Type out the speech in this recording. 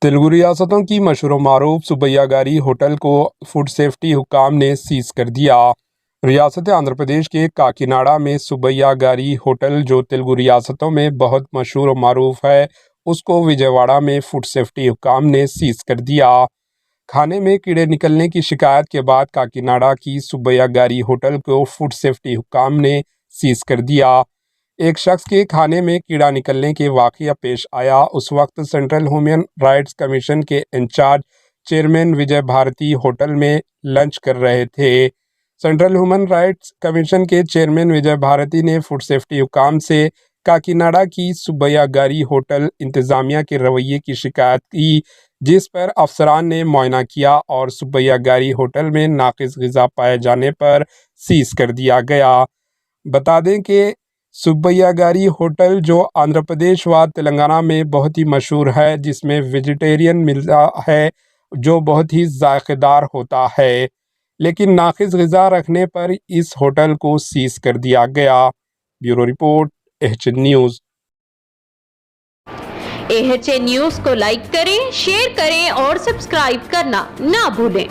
तेलुगु रियासतों की मशहूर मारूफ सुबैया गारी होटल को फूड सेफ्टी हुक्काम ने सीज कर दिया। रियासत आंध्र प्रदेश के काकीनाडा में सुबैया गारी होटल, जो तेलुगु रियासतों में बहुत मशहूर और मारूफ है, उसको विजयवाड़ा में फूड सेफ्टी हुक्काम ने सीज कर दिया। खाने में कीड़े निकलने की शिकायत के बाद काकीनाडा की सुबैया गारी होटल को फूड सेफ्टी हुक्काम ने सीज कर दिया। एक शख्स के खाने में कीड़ा निकलने के वाकया पेश आया। उस वक्त सेंट्रल ह्यूमन राइट्स कमीशन के इंचार्ज चेयरमैन विजय भारती होटल में लंच कर रहे थे। सेंट्रल ह्यूमन राइट्स कमीशन के चेयरमैन विजय भारती ने फूड सेफ्टी हुक्काम से काकीनाडा की सुबैया गारी होटल इंतजामिया के रवैये की शिकायत की, जिस पर अफसरान ने मुआयना किया और सुबैया गारी होटल में नाकिस ग़िज़ा पाए जाने पर सीज कर दिया गया। बता दें कि सुब्बैया गारी होटल, जो आंध्र प्रदेश व तेलंगाना में बहुत ही मशहूर है, जिसमें वेजिटेरियन मिलता है जो बहुत ही जायकेदार होता है, लेकिन नाकिस ग़िज़ा रखने पर इस होटल को सीज कर दिया गया। Bureau report, AHN news. AHN news को लाइक करें, शेयर करें और सब्सक्राइब करना ना भूलें।